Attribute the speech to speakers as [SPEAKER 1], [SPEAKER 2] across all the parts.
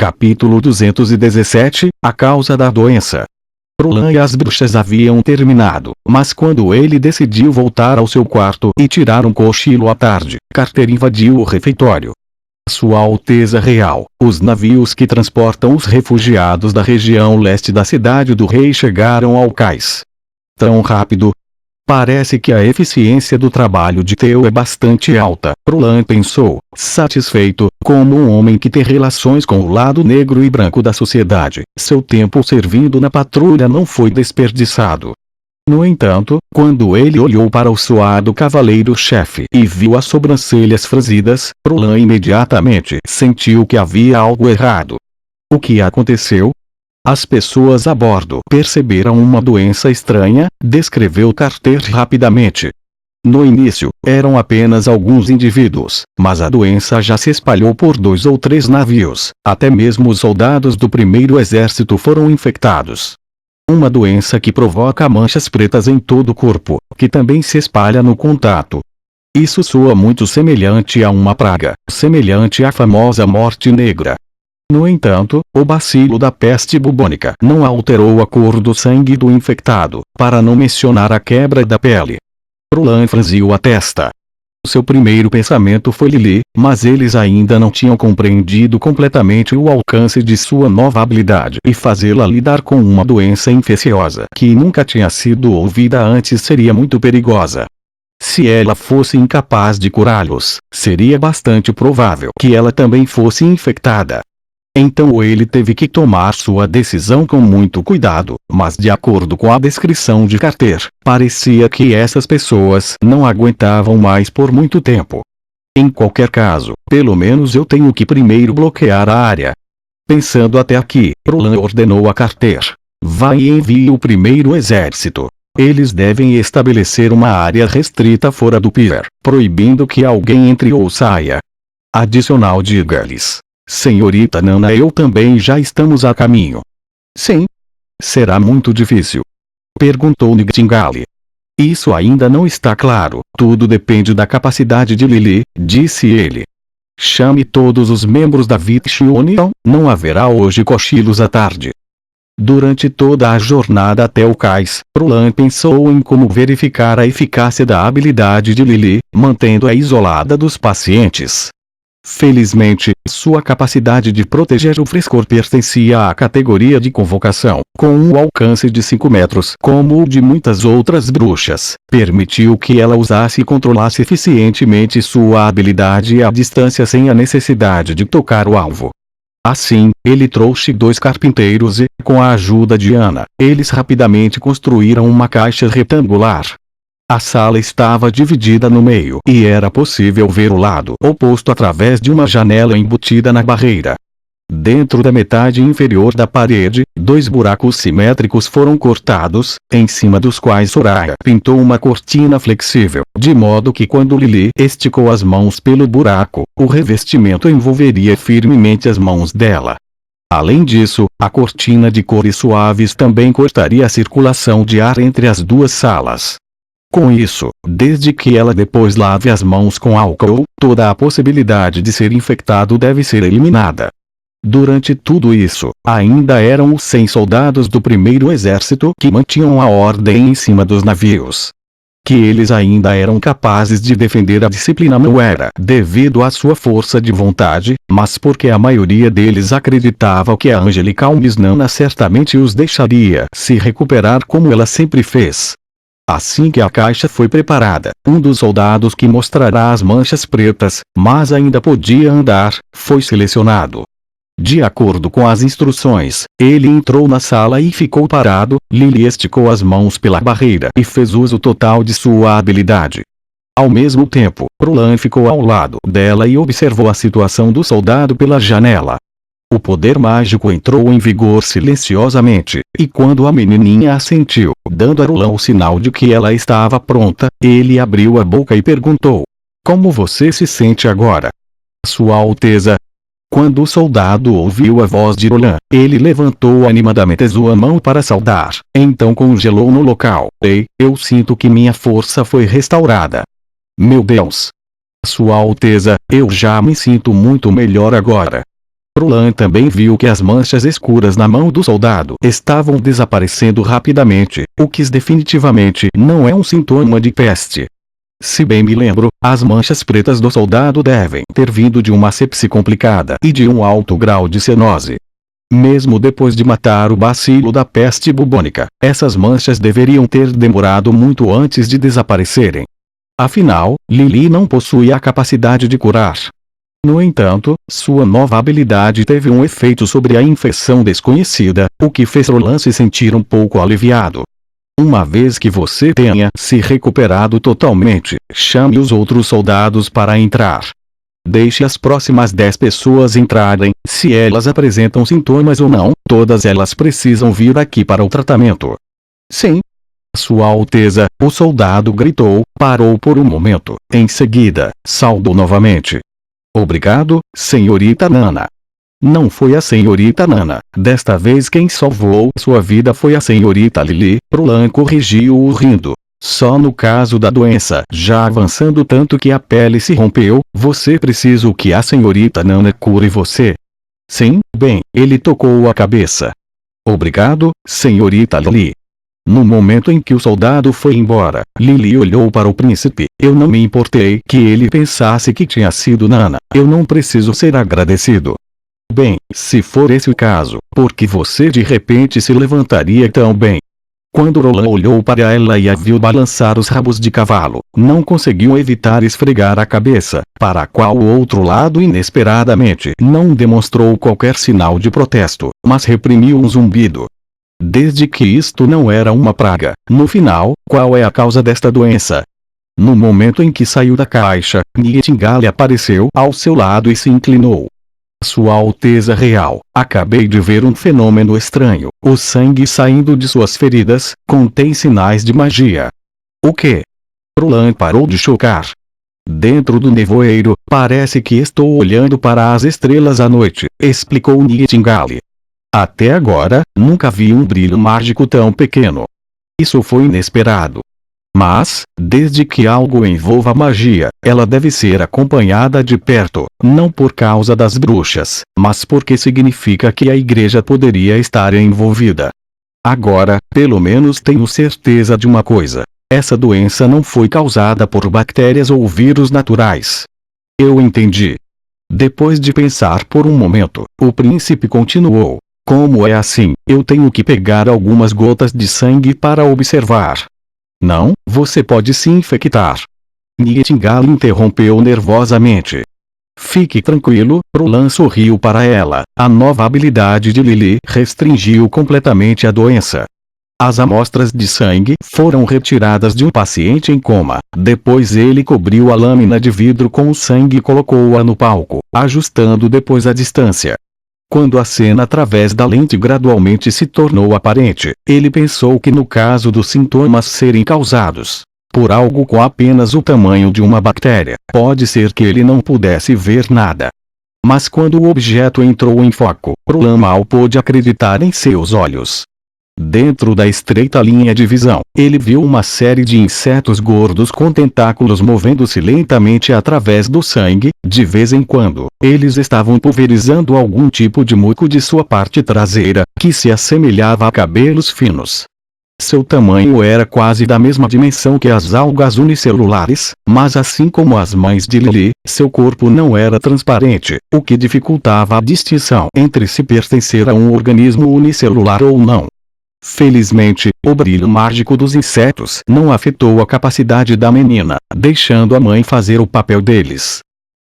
[SPEAKER 1] Capítulo 217 – A causa da doença. Roland e as bruxas haviam terminado, mas quando ele decidiu voltar ao seu quarto e tirar um cochilo à tarde, Carter invadiu o refeitório. Sua Alteza Real, os navios que transportam os refugiados da região leste da cidade do rei chegaram ao cais. Tão rápido? Parece que a eficiência do trabalho de Theo é bastante alta, Roland pensou, satisfeito, como um homem que tem relações com o lado negro e branco da sociedade. Seu tempo servindo na patrulha não foi desperdiçado. No entanto, quando ele olhou para o suado cavaleiro-chefe e viu as sobrancelhas franzidas, Roland imediatamente sentiu que havia algo errado. O que aconteceu? As pessoas a bordo perceberam uma doença estranha, descreveu Carter rapidamente. No início, eram apenas alguns indivíduos, mas a doença já se espalhou por 2 ou 3 navios, até mesmo os soldados do primeiro exército foram infectados. Uma doença que provoca manchas pretas em todo o corpo, que também se espalha no contato. Isso soa muito semelhante a uma praga, semelhante à famosa morte negra. No entanto, o bacilo da peste bubônica não alterou a cor do sangue do infectado, para não mencionar a quebra da pele. Roland franziu a testa. Seu primeiro pensamento foi Lily, mas eles ainda não tinham compreendido completamente o alcance de sua nova habilidade e fazê-la lidar com uma doença infecciosa que nunca tinha sido ouvida antes seria muito perigosa. Se ela fosse incapaz de curá-los, seria bastante provável que ela também fosse infectada. Então ele teve que tomar sua decisão com muito cuidado, mas de acordo com a descrição de Carter, parecia que essas pessoas não aguentavam mais por muito tempo. Em qualquer caso, pelo menos eu tenho que primeiro bloquear a área. Pensando até aqui, Roland ordenou a Carter: vá e envie o primeiro exército. Eles devem estabelecer uma área restrita fora do pier, proibindo que alguém entre ou saia. Adicional, diga-lhes: Senhorita Nana, eu também já estamos a caminho. Sim? Será muito difícil? Perguntou Nightingale. Isso ainda não está claro, tudo depende da capacidade de Lily, disse ele. Chame todos os membros da Vitish Union, não haverá hoje cochilos à tarde. Durante toda a jornada até o cais, Roland pensou em como verificar a eficácia da habilidade de Lily, mantendo-a isolada dos pacientes. Felizmente, sua capacidade de proteger o frescor pertencia à categoria de convocação, com um alcance de 5 metros como o de muitas outras bruxas, permitiu que ela usasse e controlasse eficientemente sua habilidade à distância sem a necessidade de tocar o alvo. Assim, ele trouxe 2 carpinteiros e, com a ajuda de Anna, eles rapidamente construíram uma caixa retangular. A sala estava dividida no meio e era possível ver o lado oposto através de uma janela embutida na barreira. Dentro da metade inferior da parede, 2 buracos simétricos foram cortados, em cima dos quais Soraya pintou uma cortina flexível, de modo que quando Lily esticou as mãos pelo buraco, o revestimento envolveria firmemente as mãos dela. Além disso, a cortina de cores suaves também cortaria a circulação de ar entre as 2 salas. Com isso, desde que ela depois lave as mãos com álcool, toda a possibilidade de ser infectado deve ser eliminada. Durante tudo isso, ainda eram os 100 soldados do primeiro exército que mantinham a ordem em cima dos navios. Que eles ainda eram capazes de defender a disciplina não era devido à sua força de vontade, mas porque a maioria deles acreditava que a Angelical Miss Nana certamente os deixaria se recuperar como ela sempre fez. Assim que a caixa foi preparada, um dos soldados que mostrará as manchas pretas, mas ainda podia andar, foi selecionado. De acordo com as instruções, ele entrou na sala e ficou parado. Lily esticou as mãos pela barreira e fez uso total de sua habilidade. Ao mesmo tempo, Roland ficou ao lado dela e observou a situação do soldado pela janela. O poder mágico entrou em vigor silenciosamente, e quando a menininha assentiu, dando a Roland o sinal de que ela estava pronta, ele abriu a boca e perguntou: como você se sente agora? Sua Alteza. Quando o soldado ouviu a voz de Roland, ele levantou animadamente sua mão para saudar, então congelou no local. Ei, eu sinto que minha força foi restaurada. Meu Deus! Sua Alteza, eu já me sinto muito melhor agora. Roland também viu que as manchas escuras na mão do soldado estavam desaparecendo rapidamente, o que definitivamente não é um sintoma de peste. Se bem me lembro, as manchas pretas do soldado devem ter vindo de uma sepse complicada e de um alto grau de cianose. Mesmo depois de matar o bacilo da peste bubônica, essas manchas deveriam ter demorado muito antes de desaparecerem. Afinal, Lily não possui a capacidade de curar. No entanto, sua nova habilidade teve um efeito sobre a infecção desconhecida, o que fez Roland se sentir um pouco aliviado. Uma vez que você tenha se recuperado totalmente, chame os outros soldados para entrar. Deixe as próximas 10 pessoas entrarem, se elas apresentam sintomas ou não, todas elas precisam vir aqui para o tratamento. Sim. Sua Alteza, o soldado gritou, parou por um momento, em seguida, saudou novamente. Obrigado, senhorita Nana. Não foi a senhorita Nana, desta vez quem salvou sua vida foi a senhorita Lily, Roland corrigiu-o rindo. Só no caso da doença já avançando tanto que a pele se rompeu, você precisa que a senhorita Nana cure você. Sim, bem, ele tocou a cabeça. Obrigado, senhorita Lily. No momento em que o soldado foi embora, Lily olhou para o príncipe. Eu não me importei que ele pensasse que tinha sido Nana. Eu não preciso ser agradecido. Bem, se for esse o caso, por que você de repente se levantaria tão bem? Quando Roland olhou para ela e a viu balançar os rabos de cavalo, não conseguiu evitar esfregar a cabeça, para a qual o outro lado inesperadamente não demonstrou qualquer sinal de protesto, mas reprimiu um zumbido. Desde que isto não era uma praga, no final, qual é a causa desta doença? No momento em que saiu da caixa, Nightingale apareceu ao seu lado e se inclinou. Sua Alteza Real, acabei de ver um fenômeno estranho. O sangue saindo de suas feridas contém sinais de magia. O quê? Roland parou de chocar. Dentro do nevoeiro, parece que estou olhando para as estrelas à noite, explicou Nightingale. Até agora, nunca vi um brilho mágico tão pequeno. Isso foi inesperado. Mas, desde que algo envolva magia, ela deve ser acompanhada de perto, não por causa das bruxas, mas porque significa que a igreja poderia estar envolvida. Agora, pelo menos tenho certeza de uma coisa. Essa doença não foi causada por bactérias ou vírus naturais. Eu entendi. Depois de pensar por um momento, o príncipe continuou. Como é assim, eu tenho que pegar algumas gotas de sangue para observar. Não, você pode se infectar. Nightingale interrompeu nervosamente. Fique tranquilo, Roland sorriu para ela. A nova habilidade de Lily restringiu completamente a doença. As amostras de sangue foram retiradas de um paciente em coma. Depois ele cobriu a lâmina de vidro com o sangue e colocou-a no palco, ajustando depois a distância. Quando a cena através da lente gradualmente se tornou aparente, ele pensou que no caso dos sintomas serem causados por algo com apenas o tamanho de uma bactéria, pode ser que ele não pudesse ver nada. Mas quando o objeto entrou em foco, Roland mal pôde acreditar em seus olhos. Dentro da estreita linha de visão, ele viu uma série de insetos gordos com tentáculos movendo-se lentamente através do sangue. De vez em quando, eles estavam pulverizando algum tipo de muco de sua parte traseira, que se assemelhava a cabelos finos. Seu tamanho era quase da mesma dimensão que as algas unicelulares, mas assim como as mães de Lily, seu corpo não era transparente, o que dificultava a distinção entre se pertencer a um organismo unicelular ou não. Felizmente, o brilho mágico dos insetos não afetou a capacidade da menina, deixando a mãe fazer o papel deles.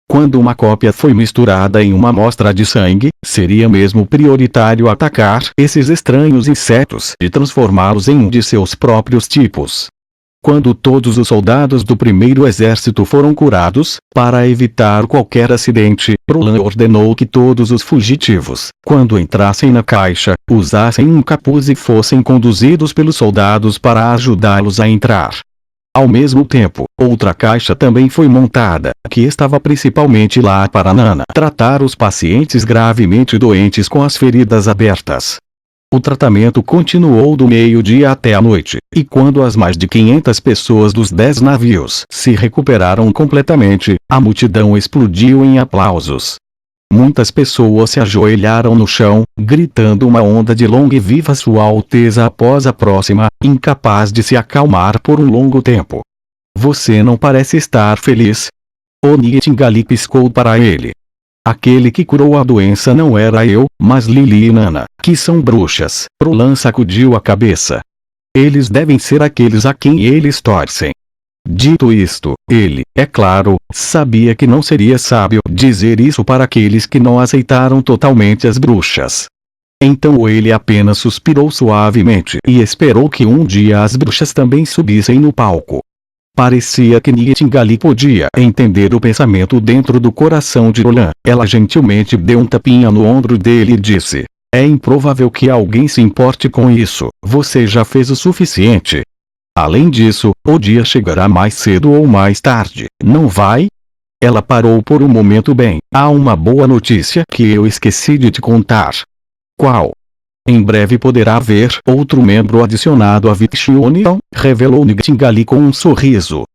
[SPEAKER 1] Quando uma cópia foi misturada em uma amostra de sangue, seria mesmo prioritário atacar esses estranhos insetos e transformá-los em um de seus próprios tipos. Quando todos os soldados do primeiro exército foram curados, para evitar qualquer acidente, Roland ordenou que todos os fugitivos, quando entrassem na caixa, usassem um capuz e fossem conduzidos pelos soldados para ajudá-los a entrar. Ao mesmo tempo, outra caixa também foi montada, que estava principalmente lá para Nana tratar os pacientes gravemente doentes com as feridas abertas. O tratamento continuou do meio-dia até a noite, e quando as mais de 500 pessoas dos 10 navios se recuperaram completamente, a multidão explodiu em aplausos. Muitas pessoas se ajoelharam no chão, gritando uma onda de "Long viva Sua Alteza" após a próxima, incapaz de se acalmar por um longo tempo. Você não parece estar feliz? Oni Tingali piscou para ele. Aquele que curou a doença não era eu, mas Lili e Nana, que são bruxas. Roland sacudiu a cabeça. Eles devem ser aqueles a quem eles torcem. Dito isto, ele, é claro, sabia que não seria sábio dizer isso para aqueles que não aceitaram totalmente as bruxas. Então ele apenas suspirou suavemente e esperou que um dia as bruxas também subissem no palco. Parecia que Nightingale podia entender o pensamento dentro do coração de Roland. Ela gentilmente deu um tapinha no ombro dele e disse: "É improvável que alguém se importe com isso, você já fez o suficiente. Além disso, o dia chegará mais cedo ou mais tarde, não vai?" Ela parou por um momento. "Bem, há uma boa notícia que eu esqueci de te contar." "Qual?" "Em breve poderá haver outro membro adicionado a Vichy Union", revelou Nightingale com um sorriso.